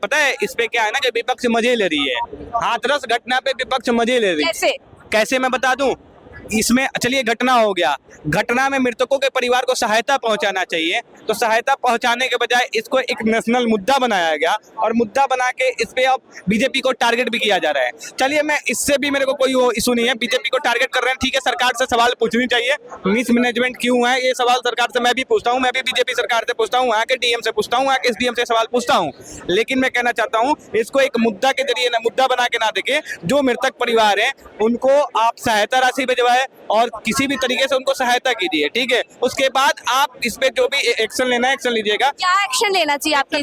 पता है इस पे क्या है ना कि विपक्ष मजे ले रही है, हाथरस घटना पे विपक्ष मजे ले रही है। कैसे मैं बता दूं, इसमें चलिए घटना हो गया, घटना में मृतकों के परिवार को सहायता पहुंचाना चाहिए, तो सहायता पहुंचाने के बजाय इसको एक नेशनल मुद्दा बनाया गया और मुद्दा बना के इस पे अब बीजेपी को टारगेट भी किया जा रहा है। चलिए मैं इससे भी मेरे को कोई वो इशू नहीं है, बीजेपी को टारगेट कर रहे हैं, ठीक है, सरकार से सवाल पूछनी चाहिए, मिसमैनेजमेंट क्यों है ये सवाल सरकार से मैं भी पूछता हूँ, मैं भी बीजेपी सरकार से पूछता हूँ, वहाँ के डीएम से पूछता हूँ, वहाँ के एसडीएम से सवाल पूछता हूँ। लेकिन मैं कहना चाहता हूँ इसको एक मुद्दा के जरिए मुद्दा बना के ना देखे, जो मृतक परिवार है उनको आप सहायता राशि भिजवाए और किसी भी तरीके से उनको सहायता कीजिए, ठीक है। उसके बाद आप इस पे जो भी एक्शन लेना है एक्शन लीजिएगा। क्या एक्शन लेना चाहिए आपके?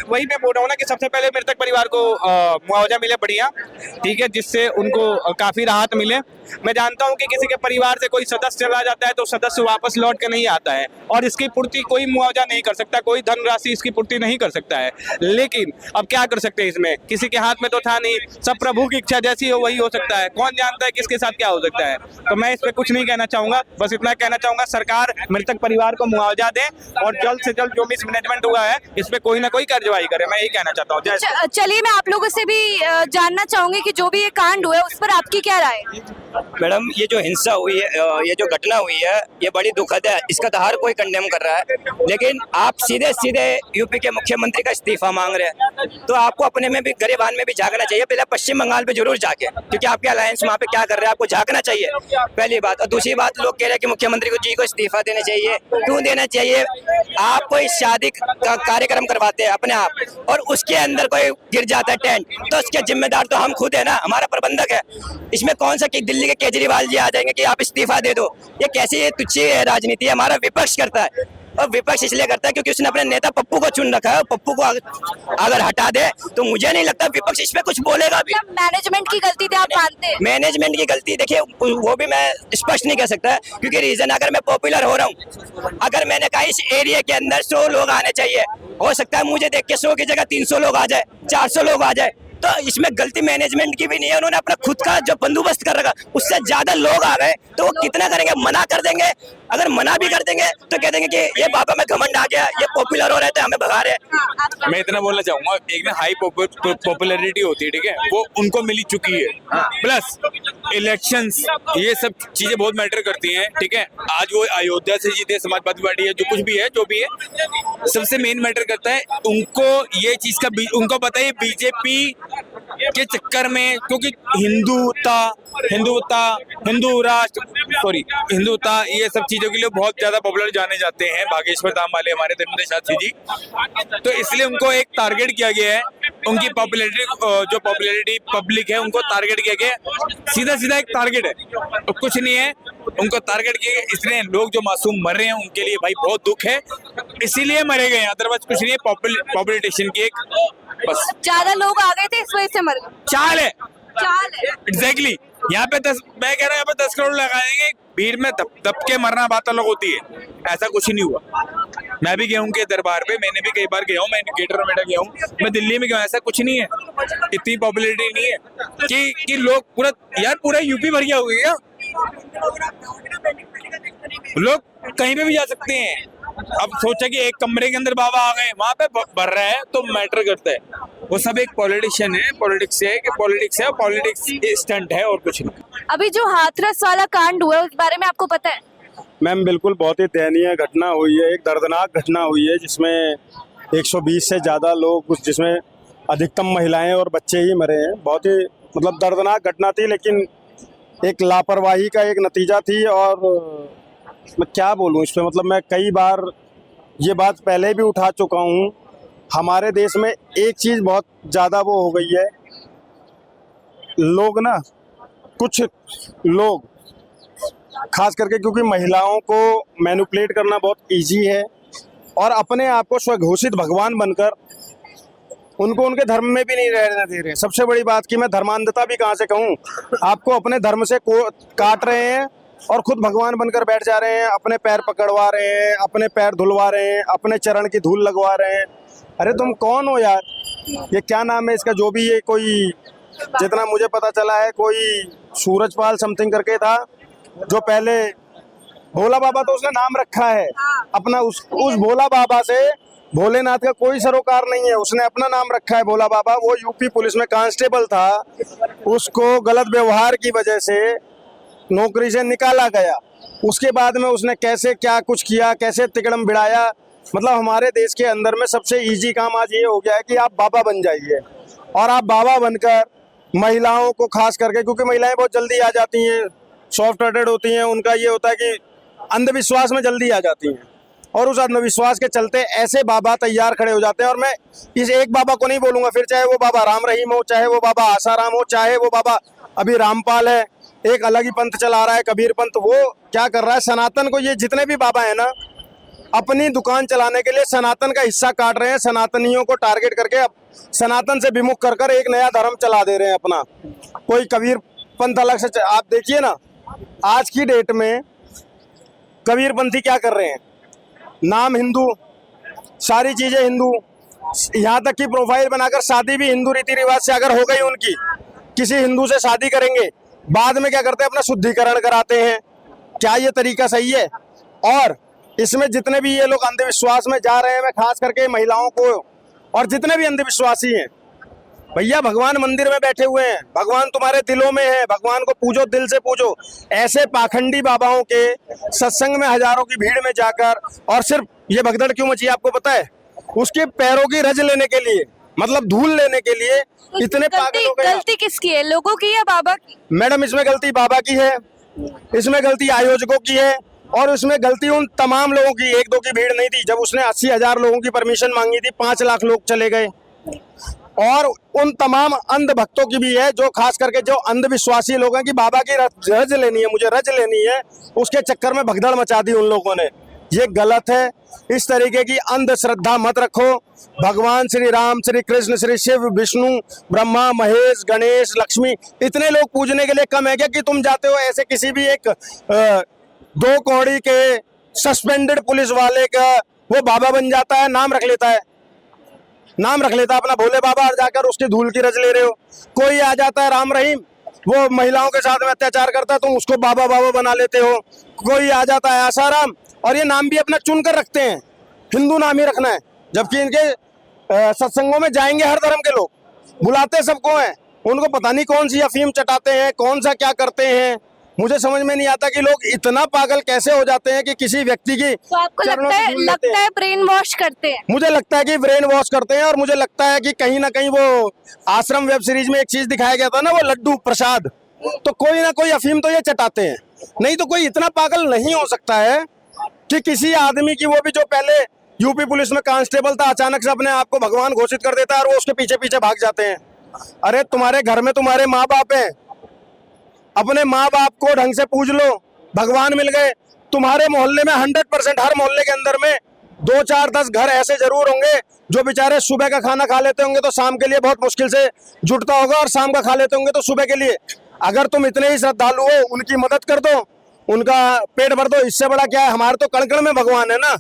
वही मैं बोल रहा हूँ ना कि सबसे पहले मृतक परिवार को मुआवजा मिले बढ़िया, ठीक है, जिससे उनको काफी राहत मिले। मैं जानता हूँ कि किसी के परिवार से कोई सदस्य चला जाता है तो सदस्य वापस लौट के नहीं आता है और इसकी पूर्ति कोई मुआवजा नहीं कर सकता, कोई धनराशि इसकी पूर्ति नहीं कर सकता है। लेकिन अब क्या कर सकते हैं, इसमें किसी के हाथ में तो था नहीं, सब प्रभु की इच्छा जैसी हो वही हो सकता है, कौन जानता है किसके साथ क्या हो सकता है। तो मैं इस पे कुछ नहीं कहना चाहूंगा, बस इतना कहना चाहूंगा सरकार मृतक परिवार को मुआवजा दे और जल्द से जल्द जो मिसमैनेजमेंट हुआ है इस पे कोई ना कोई कार्रवाई करे, मैं यही कहना चाहता हूँ। चलिए मैं आप लोगों से भी जानना चाहूंगी कि जो भी ये कांड हुआ है उस पर आपकी क्या राय है? मैडम, ये जो हिंसा हुई है, ये जो घटना हुई है, ये बड़ी दुखद है, इसका तो हर कोई कंडेम कर रहा है। लेकिन आप सीधे सीधे यूपी के मुख्यमंत्री का इस्तीफा मांग रहे हैं, तो आपको अपने में भी गरिबान में भी झांकना चाहिए। पहले पश्चिम बंगाल पे जरूर जाके, क्योंकि आपके अलायंस वहाँ पे क्या कर रहे हैं आपको झांकना चाहिए, पहली बात। और दूसरी बात, लोग कह रहे हैं कि मुख्यमंत्री को जी को इस्तीफा देना चाहिए। क्यों देना चाहिए? आप कोई शादी का कार्यक्रम करवाते हैं अपने आप और उसके अंदर कोई गिर जाता है टेंट, तो उसके जिम्मेदार तो हम खुद है ना, हमारा प्रबंधक है। इसमें कौन सा कि दिल्ली के केजरीवाल जी आ जाएंगे कि आप इस्तीफा दे दो? ये कैसी ये तुच्छ राजनीति है? हमारा विपक्ष करता है, और विपक्ष इसलिए करता है क्योंकि उसने अपने नेता पप्पू को चुन रखा है। पप्पू को अगर हटा दे तो मुझे नहीं लगता विपक्ष इस पे कुछ बोलेगा भी। मैनेजमेंट की गलती थी, आप मानते हैं? मैनेजमेंट की गलती देखिए, वो भी मैं स्पष्ट नहीं कह सकता, क्योंकि रीजन, अगर मैं पॉपुलर हो रहा हूँ, अगर मैंने कहा इस एरिया के अंदर 100 लोग आने चाहिए, हो सकता है मुझे देख के 100 की जगह 300 लोग आ जाए, 400 लोग आ जाए, तो इसमें गलती मैनेजमेंट की भी नहीं है। उन्होंने अपना खुद का जो बंदोबस्त कर रखा, उससे ज्यादा लोग आ गए तो वो कितना करेंगे? मना कर देंगे। अगर मना भी कर देंगे तो कह देंगे कि ये बाबा में घमंड आ गया, ये पॉपुलर हो रहे थे हमें भगा रहे। मैं इतना बोलना चाहूंगा, एक ना हाई पॉपुलैरिटी होती है, ठीक है, वो उनको मिली चुकी है, प्लस इलेक्शंस, ये सब चीजें बहुत मैटर करती हैं, ठीक है। आज वो अयोध्या से जीते, समाजवादी पार्टी है, जो कुछ भी है, जो भी है, सबसे मेन मैटर करता है उनको ये चीज का, उनको पता है बीजेपी के चक्कर में, क्योंकि हिंदुता ये सब चीजों के लिए बहुत ज्यादा पॉपुलर जाने जाते हैं, बागेश्वर धाम वाले हमारे धर्मेंद्र शास्त्री जी, तो इसलिए उनको एक टारगेट किया गया है, उनकी पॉपुलैरिटी पब्लिक है, उनको टारगेट किया गया, सीधा एक टारगेट है, तो कुछ नहीं है, उनको टारगेट किया गया। इसलिए लोग जो मासूम मर रहे हैं उनके लिए भाई बहुत दुख है, इसीलिए मरे गए, अदरवाइज कुछ नहीं है। पॉपुलेशन की एक बस ज्यादा लोग आ गए थे इस वजह से मर गए। चाल है एग्जैक्टली। यहाँ पे मैं कह रहा हूँ यहाँ पे 10 करोड़ लगाएंगे, भीड़ में दब के मरना बात अलग होती है, ऐसा कुछ नहीं हुआ। मैं भी गया हूँ के दरबार पे, मैंने भी कई बार गया हूँ, मैं इंडिकेटर में बैठा गया हूँ, मैं दिल्ली में गया हूँ, ऐसा कुछ नहीं है, इतनी पॉपुलैरिटी नहीं है कि लोग पूरा यूपी भर गया हो गया, लोग कहीं पे भी जा सकते हैं। अब सोचा कि एक कमरे के अंदर बाबा आ गए, वहां पे भर रहा है तो मैटर करता है, वो सब एक पॉलिटिशियन है, पॉलिटिक्स है, पॉलिटिक्स स्टंट है और कुछ नहीं। अभी जो हाथरस वाला कांड हुआ है उस बारे में आपको पता है? मैम बिल्कुल, बहुत ही दयनीय घटना हुई है, एक दर्दनाक घटना हुई है, जिसमें 120 से ज़्यादा लोग, जिसमें अधिकतम महिलाएं और बच्चे ही मरे हैं। बहुत ही मतलब दर्दनाक घटना थी, लेकिन एक लापरवाही का एक नतीजा थी। और मैं क्या बोलूं इस पर, मतलब मैं कई बार ये बात पहले भी उठा चुका हूं, हमारे देश में एक चीज़ बहुत ज़्यादा वो हो गई है, लोग ना, कुछ लोग खास करके, क्योंकि महिलाओं को मैनिपुलेट करना बहुत इजी है और अपने आप को स्वघोषित भगवान बनकर उनको उनके धर्म में भी नहीं रहने दे रहे। सबसे बड़ी बात कि मैं धर्मांधता भी कहाँ से कहूँ, आपको अपने धर्म से काट रहे हैं और खुद भगवान बनकर बैठ जा रहे हैं, अपने पैर पकड़वा रहे हैं, अपने पैर धुलवा रहे हैं, अपने चरण की धूल लगवा रहे हैं। अरे तुम कौन हो यार? ये क्या नाम है इसका, जो भी ये कोई, जितना मुझे पता चला है, कोई सूरजपाल समथिंग करके था, जो पहले भोला बाबा, तो उसने नाम रखा है अपना, उस भोला बाबा से भोलेनाथ का कोई सरोकार नहीं है, उसने अपना नाम रखा है भोला बाबा। वो यूपी पुलिस में कांस्टेबल था, उसको गलत व्यवहार की वजह से नौकरी से निकाला गया। उसके बाद में उसने कैसे क्या कुछ किया, कैसे तिकड़म भिड़ाया। मतलब हमारे देश के अंदर में सबसे इजी काम आज ये हो गया है कि आप बाबा बन जाइए, और आप बाबा बनकर महिलाओं को खास करके, क्योंकि महिलाएं बहुत जल्दी आ जाती हैं, सॉफ्ट हार्टेड होती हैं, उनका ये होता है कि अंधविश्वास में जल्दी आ जाती हैं, और उस अंधविश्वास के चलते ऐसे बाबा तैयार खड़े हो जाते हैं। और मैं इस एक बाबा को नहीं बोलूंगा, फिर चाहे वो बाबा राम रहीम हो, चाहे वो बाबा आसाराम हो, चाहे वो बाबा अभी रामपाल है, एक अलग ही पंथ चला रहा है कबीर पंथ। वो क्या कर रहा है, सनातन को, ये जितने भी बाबा है ना, अपनी दुकान चलाने के लिए सनातन का हिस्सा काट रहे हैं, सनातनियों को टारगेट करके अब सनातन से विमुख कर कर एक नया धर्म चला दे रहे हैं अपना। कोई कबीर पंथ अलग से आप देखिए ना, आज की डेट में कबीरपंथी क्या कर रहे हैं, नाम हिंदू, सारी चीजें हिंदू, यहाँ तक कि प्रोफाइल बनाकर शादी भी हिंदू रीति रिवाज से अगर हो गई उनकी, किसी हिंदू से शादी करेंगे, बाद में क्या करते हैं, अपना शुद्धिकरण कराते हैं। क्या ये तरीका सही है? और इसमें जितने भी ये लोग अंधविश्वास में जा रहे हैं, मैं खास करके महिलाओं को, और जितने भी अंधविश्वासी हैं, भैया भगवान मंदिर में बैठे हुए हैं, भगवान तुम्हारे दिलों में है, भगवान को पूजो, दिल से पूजो। ऐसे पाखंडी बाबाओं के सत्संग में हजारों की भीड़ में जाकर, और सिर्फ ये भगदड़ क्यों मची आपको पता है? उसके पैरों की रज लेने के लिए, मतलब धूल लेने के लिए इतने पागल हो गए। गलती किसकी है, लोगों की या बाबा की? मैडम इसमें गलती बाबा की है, इसमें गलती आयोजकों की है, और उसमें गलती उन तमाम लोगों की, एक दो की भीड़ नहीं थी। जब उसने 80,000 लोगों की परमिशन मांगी थी, 5 लाख लोग चले गए। और उन तमाम अंध भक्तों की भी है, जो खास करके जो अंधविश्वासी लोग हैं कि बाबा की रज लेनी है, मुझे रज लेनी है, उसके चक्कर में भगदड़ मचा दी उन लोगों ने। ये गलत है, इस तरीके की अंधश्रद्धा मत रखो। भगवान श्री राम, श्री कृष्ण, श्री शिव, विष्णु, ब्रह्मा, महेश, गणेश, लक्ष्मी, इतने लोग पूजने के लिए कम है क्या कि तुम जाते हो ऐसे किसी भी एक 2 कौड़ी के सस्पेंडेड पुलिस वाले का वो बाबा बन जाता है, नाम रख लेता है, नाम रख लेता है अपना भोले बाबा, और जाकर उसकी धूल की रज ले रहे हो। कोई आ जाता है राम रहीम, वो महिलाओं के साथ में अत्याचार करता है, तुम उसको बाबा बाबा बना लेते हो। कोई आ जाता है आसाराम, और ये नाम भी अपना चुन कर रखते हैं, हिंदू नाम ही रखना है, जबकि इनके सत्संगों में जाएंगे हर धर्म के लोग, बुलाते सबको हैं, उनको पता नहीं कौन सी अफीम चटाते हैं, कौन सा क्या करते हैं। मुझे समझ में नहीं आता कि लोग इतना पागल कैसे हो जाते हैं कि किसी व्यक्ति की तो आपको लगता है ब्रेन वॉश करते हैं? मुझे लगता है कि ब्रेन वॉश करते हैं, और मुझे लगता है कि कहीं ना कहीं वो आश्रम वेब सीरीज में एक चीज दिखाया गया था ना, वो लड्डू प्रसाद, तो कोई ना कोई अफीम तो ये चटाते हैं। नहीं तो कोई इतना पागल नहीं हो सकता है कि किसी आदमी की, वो भी जो पहले यूपी पुलिस में कांस्टेबल था, अचानक से अपने आप को भगवान घोषित कर देता है और वो उसके पीछे पीछे भाग जाते हैं। अरे तुम्हारे घर में तुम्हारे माँ बाप हैं, अपने माँ बाप को ढंग से पूज लो, भगवान मिल गए। तुम्हारे मोहल्ले में 100%, हर मोहल्ले के अंदर में 2, 4, 10 घर ऐसे जरूर होंगे जो बेचारे सुबह का खाना खा लेते होंगे तो शाम के लिए बहुत मुश्किल से जुटता होगा, और शाम का खा लेते होंगे तो सुबह के लिए। अगर तुम इतने ही श्रद्धालु हो, उनकी मदद कर दो, उनका पेट भर दो, इससे बड़ा क्या है? हमारे तो कण कण में भगवान है ना।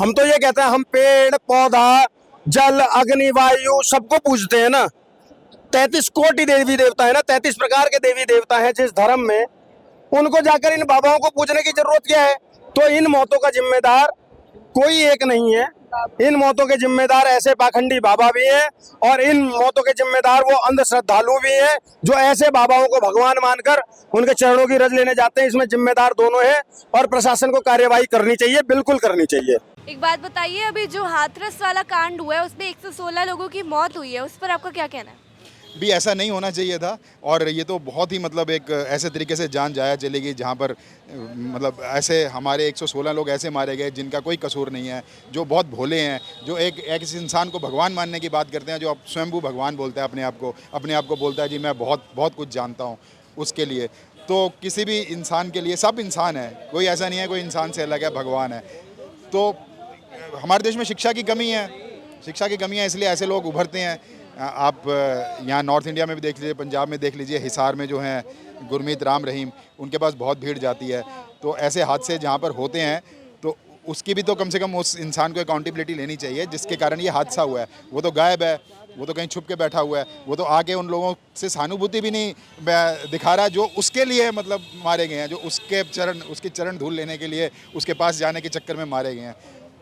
हम तो ये कहते हैं, हम पेड़ पौधा, जल, अग्नि, वायु सबको पूजते हैं ना। 33 कोटि देवी देवता है ना, 33 प्रकार के देवी देवता हैं जिस धर्म में, उनको जाकर इन बाबाओं को पूजने की जरूरत क्या है? तो इन मौतों का जिम्मेदार कोई एक नहीं है, इन मौतों के जिम्मेदार ऐसे पाखंडी बाबा भी हैं, और इन मौतों के जिम्मेदार वो अंधश्रद्धालु भी हैं जो ऐसे बाबाओं को भगवान मानकर उनके चरणों की रज लेने जाते हैं। इसमें जिम्मेदार दोनों हैं, और प्रशासन को कार्यवाही करनी चाहिए, बिल्कुल करनी चाहिए। एक बात बताइए, अभी जो हाथरस वाला कांड हुआ है उसमें 116 लोगों की मौत हुई है, उस पर आपका क्या कहना है? भी ऐसा नहीं होना चाहिए था, और ये तो बहुत ही मतलब एक ऐसे तरीके से जान जाया चलेगी जहाँ पर मतलब ऐसे हमारे 116 लोग ऐसे मारे गए जिनका कोई कसूर नहीं है, जो बहुत भोले हैं, जो एक इंसान को भगवान मानने की बात करते हैं, जो स्वयंभू भगवान बोलता है अपने आप को बोलता है जी मैं बहुत कुछ जानता हूँ उसके लिए। तो किसी भी इंसान के लिए, सब इंसान है, कोई ऐसा नहीं है कोई इंसान से अलग है, भगवान है। तो हमारे देश में शिक्षा की कमी है, इसलिए ऐसे लोग उभरते हैं। आप यहाँ नॉर्थ इंडिया में भी देख लीजिए, पंजाब में देख लीजिए, हिसार में जो हैं गुरमीत, राम रहीम, उनके पास बहुत भीड़ जाती है। तो ऐसे हादसे जहाँ पर होते हैं तो उसकी भी तो कम से कम उस इंसान को अकाउंटेबिलिटी लेनी चाहिए जिसके कारण ये हादसा हुआ है। वो तो गायब है, वो तो कहीं छुप के बैठा हुआ है, वो तो आके उन लोगों से सहानुभूति भी नहीं दिखा रहा जो उसके लिए मतलब मारे गए हैं, जो उसके चरण धूल लेने के लिए उसके पास जाने के चक्कर में मारे गए हैं।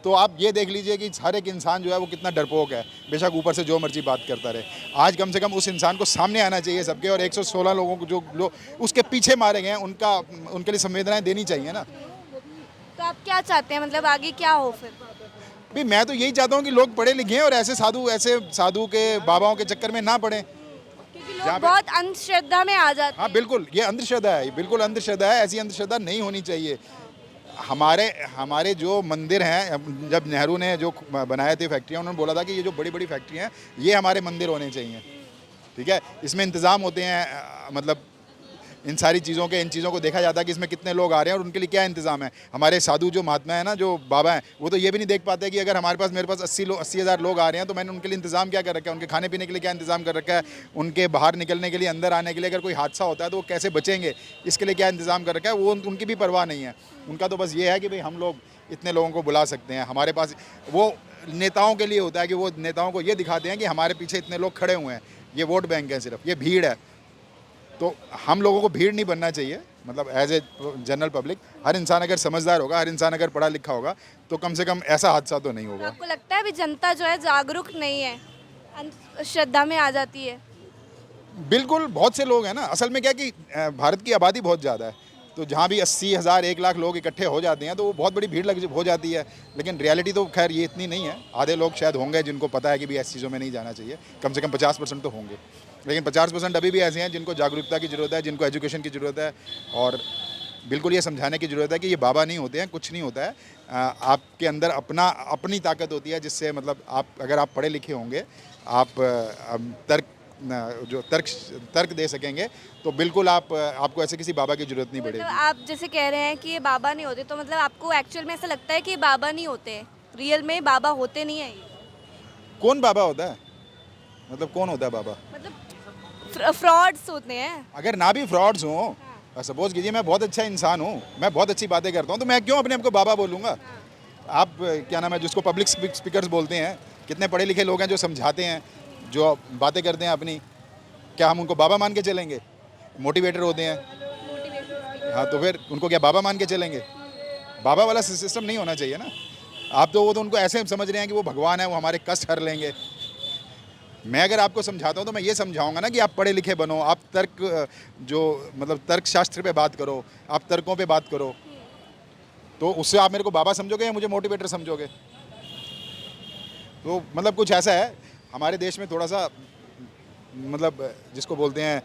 तो आप ये देख लीजिए कि हर एक इंसान जो है वो कितना डरपोक है, बेशक ऊपर से जो मर्जी बात करता रहे। आज कम से कम उस इंसान को सामने आना चाहिए सबके, और 116 लोगों को जो लोग उसके पीछे मारे गए हैं उनके लिए संवेदनाएं देनी चाहिए ना। तो आप क्या चाहते हैं, मतलब आगे क्या हो फिर? भाई मैं तो यही चाहता हूँ कि लोग पढ़े लिखे हैं और ऐसे साधु के बाबाओं के चक्कर में ना पड़े। क्योंकि लोग बहुत अंधश्रद्धा में आ जाते हाँ हैं। बिल्कुल, ये अंधश्रद्धा है, बिल्कुल अंधश्रद्धा है। ऐसी अंधश्रद्धा नहीं होनी चाहिए। हमारे जो मंदिर हैं, जब नेहरू ने जो बनाए थे फैक्ट्रियाँ, उन्होंने बोला था कि ये जो बड़ी बड़ी फैक्ट्रियाँ हैं ये हमारे मंदिर होने चाहिए, ठीक है। इसमें इंतज़ाम होते हैं, मतलब इन सारी चीज़ों के, इन चीज़ों को देखा जाता है कि इसमें कितने लोग आ रहे हैं और उनके लिए क्या इंतज़ाम है। हमारे साधु जो महात्मा है ना, जो बाबा हैं, वो तो ये भी नहीं देख पाते कि अगर मेरे पास 80,000 लोग आ रहे हैं तो मैंने उनके लिए इंतज़ाम क्या कर रखा है, उनके खाने पीने के लिए क्या इंतज़ाम कर रखा है, उनके बाहर निकलने के लिए, अंदर आने के लिए अगर कोई हादसा होता है तो वो कैसे बचेंगे, इसके लिए क्या इंतज़ाम कर रखा है, वो उनकी भी परवाह नहीं है। उनका तो बस ये है कि भाई हम लोग इतने लोगों को बुला सकते हैं। हमारे पास वो नेताओं के लिए होता है कि वो नेताओं को ये दिखाते हैं कि हमारे पीछे इतने लोग खड़े हुए हैं, ये वोट बैंक है, सिर्फ ये भीड़ है। तो हम लोगों को भीड़ नहीं बनना चाहिए, मतलब एज ए जनरल पब्लिक हर इंसान अगर समझदार होगा, हर इंसान अगर पढ़ा लिखा होगा तो कम से कम ऐसा हादसा तो नहीं तो होगा। आपको लगता है अभी जनता जो है जागरूक नहीं है, अंधश्रद्धा में आ जाती है? बिल्कुल, बहुत से लोग हैं ना। असल में क्या कि भारत की आबादी बहुत ज़्यादा है, तो जहाँ भी 80,000 1 लाख लोग इकट्ठे हो जाते हैं तो वो बहुत बड़ी भीड़ हो जाती है। लेकिन रियलिटी तो खैर ये इतनी नहीं है। आधे लोग शायद होंगे जिनको पता है कि भी ऐसी चीज़ों में नहीं जाना चाहिए, कम से कम 50% तो होंगे। लेकिन 50% अभी भी ऐसे हैं जिनको जागरूकता की ज़रूरत है, जिनको एजुकेशन की ज़रूरत है, और बिल्कुल ये समझाने की ज़रूरत है कि ये बाबा नहीं होते हैं, कुछ नहीं होता है। आपके अंदर अपनी ताकत होती है, जिससे मतलब अगर आप पढ़े लिखे होंगे, आप तर्क दे सकेंगे, तो बिल्कुल आपको ऐसे किसी बाबा की ज़रूरत नहीं पड़ेगी। मतलब आप जैसे कह रहे हैं कि ये बाबा नहीं होते, तो मतलब आपको एक्चुअल में ऐसा लगता है कि ये बाबा नहीं होते, रियल में बाबा होते नहीं है ये? कौन बाबा होता है, मतलब कौन होता है बाबा? मतलब फ्रॉड्स होते हैं। अगर ना भी फ्रॉड्स हों, सपोज कीजिए मैं बहुत अच्छा इंसान हूँ, मैं बहुत अच्छी बातें करता हूँ, तो मैं क्यों अपने आप को बाबा बोलूँगा? आप क्या नाम है जिसको पब्लिक स्पीकर्स बोलते हैं, कितने पढ़े लिखे लोग हैं जो समझाते हैं, जो बातें करते हैं अपनी, क्या हम उनको बाबा मान के चलेंगे? मोटिवेटर होते हैं, हाँ, तो फिर उनको क्या बाबा मान के चलेंगे? बाबा वाला सिस्टम नहीं होना चाहिए ना। आप तो उनको ऐसे समझ रहे हैं कि वो भगवान है, वो हमारे कष्ट हर लेंगे। मैं अगर आपको समझाता हूँ तो मैं ये समझाऊंगा ना कि आप पढ़े लिखे बनो, आप तर्क शास्त्र पे बात करो, आप तर्कों पे बात करो, तो उससे आप मेरे को बाबा समझोगे या मुझे मोटिवेटर समझोगे? तो मतलब कुछ ऐसा है हमारे देश में, थोड़ा सा मतलब जिसको बोलते हैं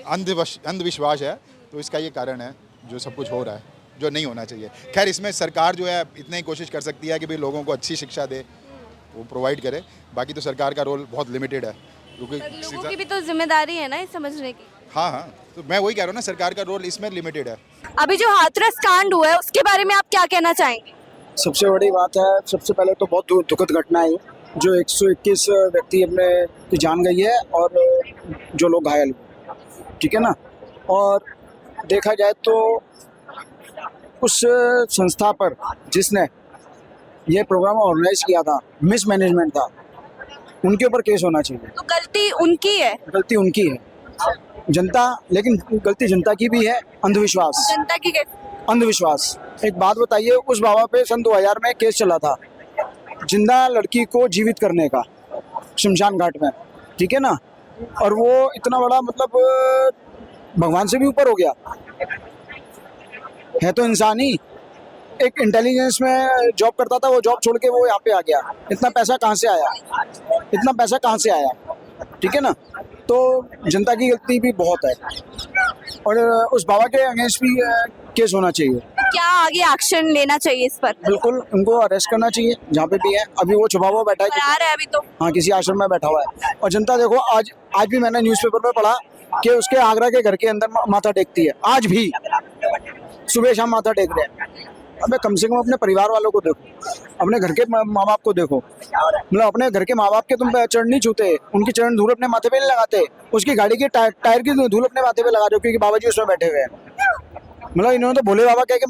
अंधविश्वास है, तो इसका ये कारण है जो सब कुछ हो रहा है, जो नहीं होना चाहिए। खैर इसमें सरकार जो है इतनी ही कोशिश कर सकती है कि भाई लोगों को अच्छी शिक्षा दे, वो प्रोवाइड करे। बाकी तो सरकार का रोल बहुत लिमिटेड है, क्योंकि लोगों की भी तो जिम्मेदारी है ना ये समझने की। हाँ, तो मैं वही कह रहा हूँ ना, सरकार का रोल इसमें लिमिटेड है। अभी जो हाथरस कांड हुआ है उसके बारे में आप क्या कहना चाहेंगे? सबसे बड़ी बात है, सबसे पहले तो बहुत दुखद घटना है जो 121 व्यक्ति अपने की जान गई है और जो लोग घायल हुए, ठीक है ना। और देखा जाए तो उस संस्था पर जिसने ये प्रोग्राम ऑर्गेनाइज किया था, मिसमैनेजमेंट था, उनके ऊपर केस होना चाहिए। तो गलती उनकी है? गलती उनकी है, जनता, लेकिन गलती जनता की भी है। अंधविश्वास, जनता की अंधविश्वास। एक बात बताइए, उस बाबा पे सन 2000 में केस चला था जिंदा लड़की को जीवित करने का शमशान घाट में, ठीक है ना। और वो इतना बड़ा मतलब भगवान से भी ऊपर हो गया है, तो इंसान ही। एक इंटेलिजेंस में जॉब करता था, वो जॉब छोड़ के वो यहाँ पे आ गया। इतना पैसा कहाँ से आया, इतना पैसा कहाँ से आया, ठीक है ना। तो जनता की गलती भी बहुत है और उस बाबा के अगेंस्ट भी केस होना चाहिए। क्या आगे एक्शन लेना चाहिए इस पर? बिल्कुल, उनको अरेस्ट करना चाहिए जहाँ पे भी है। अभी वो छुपा हुआ बैठा है, फरार है अभी तो। हाँ, किसी आश्रम में बैठा हुआ है। और जनता देखो, आज भी मैंने न्यूज़पेपर में पढ़ा कि उसके आगरा के घर के अंदर माथा टेकती है, आज भी सुबह शाम माथा टेक रहे हैं। अबे कम से कम अपने परिवार वालों को देखो, अपने घर के माँ बाप को देखो। मतलब अपने घर के माँ बाप के तुम चरण नहीं छूते, उनकी चरण धूल अपने माथे पे नहीं लगाते, उसकी गाड़ी के टायर की धूल अपने माथे पे लगा दो क्योंकि बाबा जी उसमें बैठे हुए हैं। मतलब इन्होंने तो भोले बाबा कह के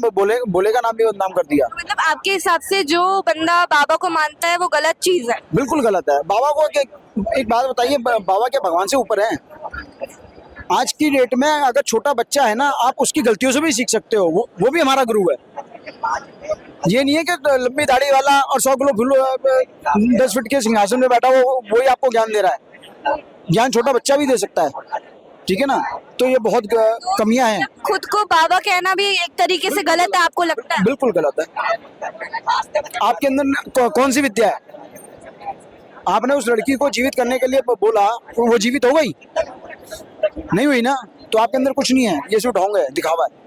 भोले का नाम भी बदनाम कर दिया। मतलब आपके हिसाब से जो बंदा बाबा को मानता है वो गलत चीज है? बिल्कुल गलत है। बाबा को एक बात बताइए, बाबा क्या भगवान से ऊपर है? आज की डेट में अगर छोटा बच्चा है ना, आप उसकी गलतियों से भी सीख सकते हो, वो भी हमारा गुरु है। ये नहीं है कि लंबी दाढ़ी वाला और 100 किलो फूल 10 फीट के सिंहासन में बैठा हो वही आपको ज्ञान दे रहा है। ज्ञान छोटा बच्चा भी दे सकता है, ठीक है ना। तो ये बहुत कमियां हैं। खुद को बाबा कहना भी एक तरीके से गलत है, आपको लगता है? बिल्कुल गलत है। आपके अंदर कौन सी विद्या है? आपने उस लड़की को जीवित करने के लिए बोला, वो जीवित हो गई? नहीं हुई ना, तो आपके अंदर कुछ नहीं है, ये सिर्फ ढोंग है, दिखावा है।